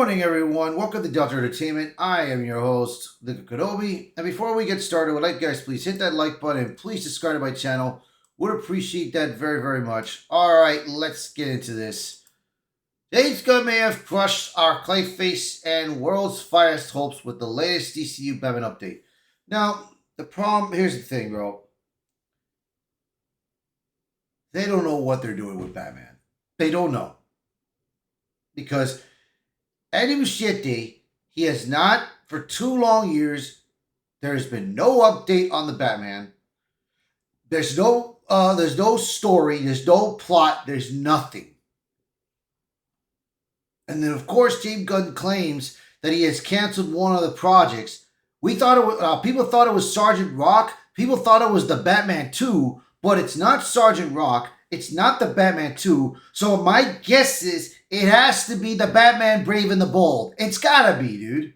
morning, everyone. Welcome to Delta Entertainment. I am your host, the Kenobi. And before we get started, would like you guys please hit that like button and please subscribe to my channel. Would appreciate that very, very much. All right, let's get into this. James Gunn may have crushed our Clayface and world's finest hopes with the latest DCU Batman update. Now, the problem, here's the thing, bro. They don't know what they're doing with Batman. They don't know. Because Eddie Muschietti, he has not, for 2 long years, there has been no update on the Batman. There's no story, there's no plot, there's nothing. And then, of course, James Gunn claims that he has canceled one of the projects. People thought it was Sergeant Rock. People thought it was the Batman 2, but it's not Sergeant Rock. It's not the Batman 2. So my guess is it has to be the Batman Brave and the Bold. It's gotta be, dude.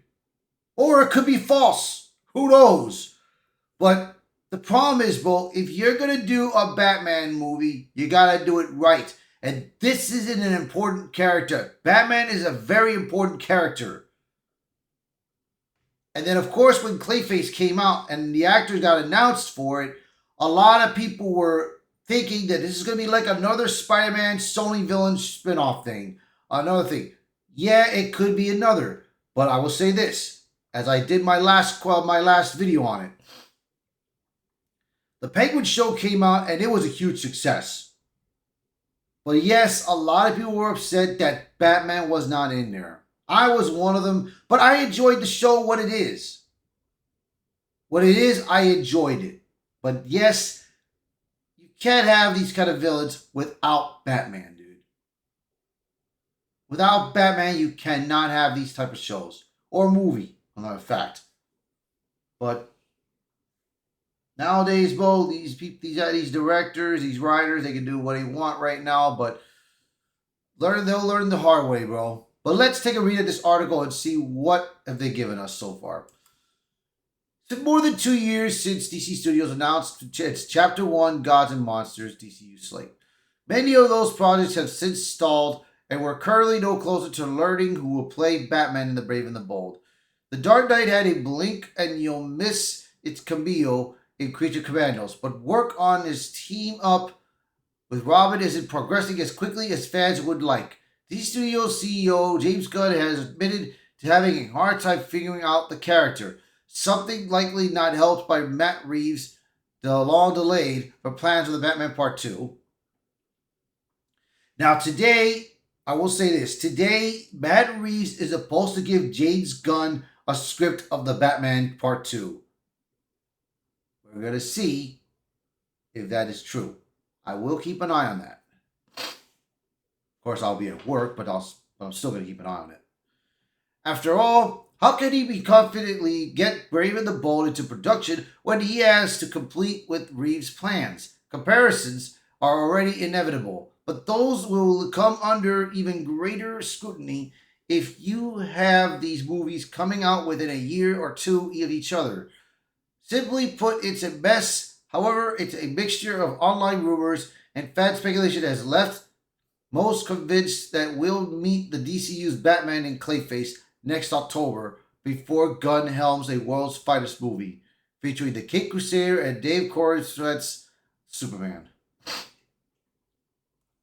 Or it could be false. Who knows? But the problem is, bro, if you're gonna do a Batman movie, you gotta do it right. And this isn't an important character. Batman is a very important character. And then, of course, when Clayface came out and the actors got announced for it, a lot of people were thinking that this is going to be like another Spider-Man Sony villain spin-off thing. Another thing. Yeah, it could be another. But I will say this, as I did my last video on it. The Penguin show came out and it was a huge success. But yes, a lot of people were upset that Batman was not in there. I was one of them, but I enjoyed the show what it is. What it is, I enjoyed it. But yes, you can't have these kind of villains without Batman, dude. Without Batman, you cannot have these type of shows. Or movie, another fact. But nowadays, bro, these directors, these writers, they can do what they want right now, but they'll learn the hard way, bro. But let's take a read of this article and see what have they given us so far. It's been more than 2 years since DC Studios announced its Chapter 1 Gods and Monsters DCU slate. Many of those projects have since stalled, and we're currently no closer to learning who will play Batman in The Brave and the Bold. The Dark Knight had a blink and you'll miss its cameo in Creature Commandos, but work on his team up with Robin isn't progressing as quickly as fans would like. DC Studios CEO James Gunn has admitted to having a hard time figuring out the character, something likely not helped by Matt Reeves, the long delayed for plans for the Batman Part 2. Now today, I will say this, today Matt Reeves is supposed to give James Gunn a script of the Batman Part 2. We're going to see if that is true. I will keep an eye on that. Of course, I'll be at work, but I'm still going to keep an eye on it. After all, how can he be confidently get Brave and the Bold into production when he has to complete with Reeves' plans? Comparisons are already inevitable, but those will come under even greater scrutiny if you have these movies coming out within a year or two of each other. Simply put, it's a mess. However, it's a mixture of online rumors and fan speculation that has left most convinced that we'll meet the DCU's Batman and Clayface next October before Gunn helms a world's finest movie featuring the Caped Crusader and Dave Corenswet's Superman.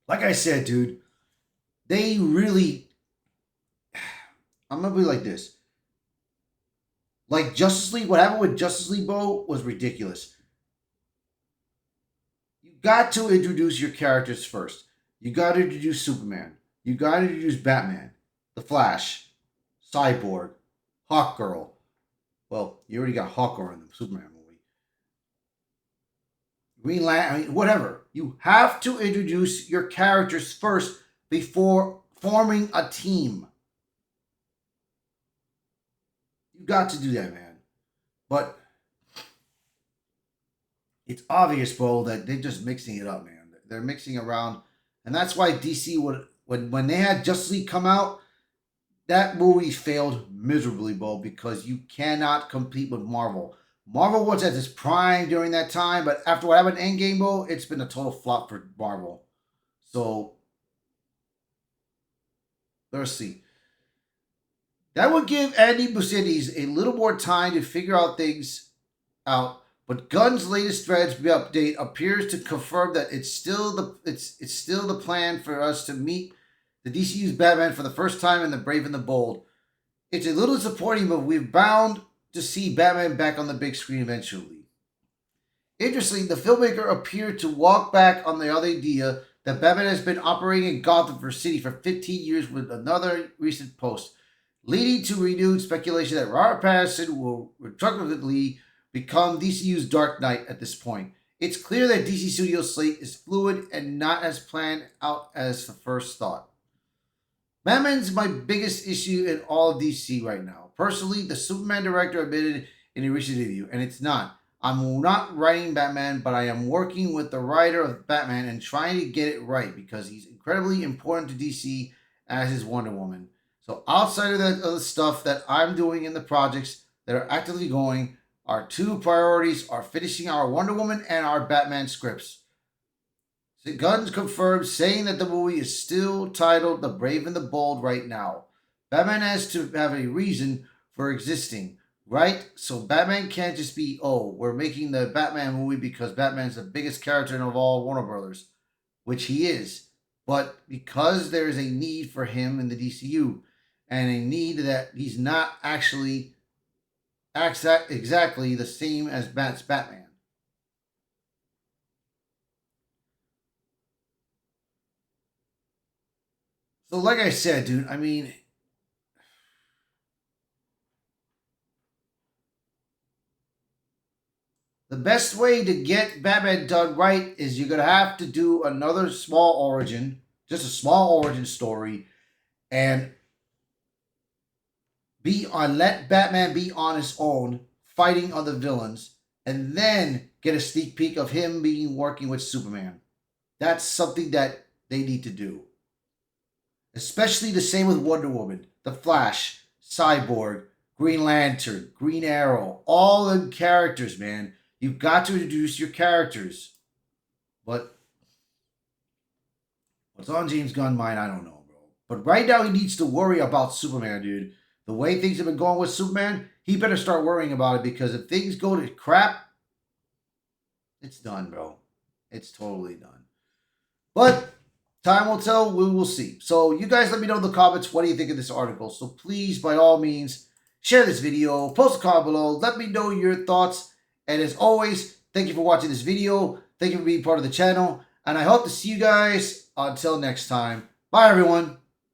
Like I said, dude, they really... I'm going to be like this. Like Justice League, what happened with Justice League, bro, was ridiculous. You got to introduce your characters first. You got to introduce Superman. You got to introduce Batman, The Flash, Cyborg, Hawkgirl. Well, you already got Hawkgirl in the Superman movie. Green Lantern, whatever. You have to introduce your characters first before forming a team. You got to do that, man. But it's obvious, bro, that they're just mixing it up, man. They're mixing around. And that's why DC would, when they had Justice League come out, that movie failed miserably, bro, because you cannot compete with Marvel. Marvel was at its prime during that time, but after what happened in Endgame, bro, it's been a total flop for Marvel. So, let's see. That would give Andy Muschietti a little more time to figure out things out. But Gunn's latest threads update appears to confirm that it's still the plan for us to meet the DCU's Batman for the first time in The Brave and the Bold. It's a little disappointing, but we're bound to see Batman back on the big screen eventually. Interestingly, the filmmaker appeared to walk back on the other idea that Batman has been operating in Gotham City for 15 years with another recent post, leading to renewed speculation that Robert Pattinson will retroactively become DCU's Dark Knight at this point. It's clear that DC Studios' slate is fluid and not as planned out as the first thought. Batman's my biggest issue in all of DC right now. Personally, the Superman director admitted in a recent interview, and it's not. I'm not writing Batman, but I am working with the writer of Batman and trying to get it right because he's incredibly important to DC as is Wonder Woman. So outside of that other stuff that I'm doing in the projects that are actively going, our two priorities are finishing our Wonder Woman and our Batman scripts. Gunn confirmed, saying that the movie is still titled The Brave and the Bold right now. Batman has to have a reason for existing, right? So Batman can't just be, oh, we're making the Batman movie because Batman's the biggest character of all Warner Brothers, which he is. But because there is a need for him in the DCU and a need that he's not actually exactly the same as Batman. So like I said, dude, I mean, the best way to get Batman done right is you're gonna have to do another small origin, just a small origin story, and let Batman be on his own, fighting other villains, and then get a sneak peek of him being working with Superman. That's something that they need to do. Especially the same with Wonder Woman, The Flash, Cyborg, Green Lantern, Green Arrow, all them characters, man. You've got to introduce your characters. But what's on James Gunn's mind, I don't know, bro. But right now he needs to worry about Superman, dude. The way things have been going with Superman, he better start worrying about it because if things go to crap, it's done, bro. It's totally done. But time will tell. We will see. So you guys let me know in the comments what do you think of this article. So please, by all means, share this video. Post a comment below. Let me know your thoughts. And as always, thank you for watching this video. Thank you for being part of the channel. And I hope to see you guys until next time. Bye, everyone.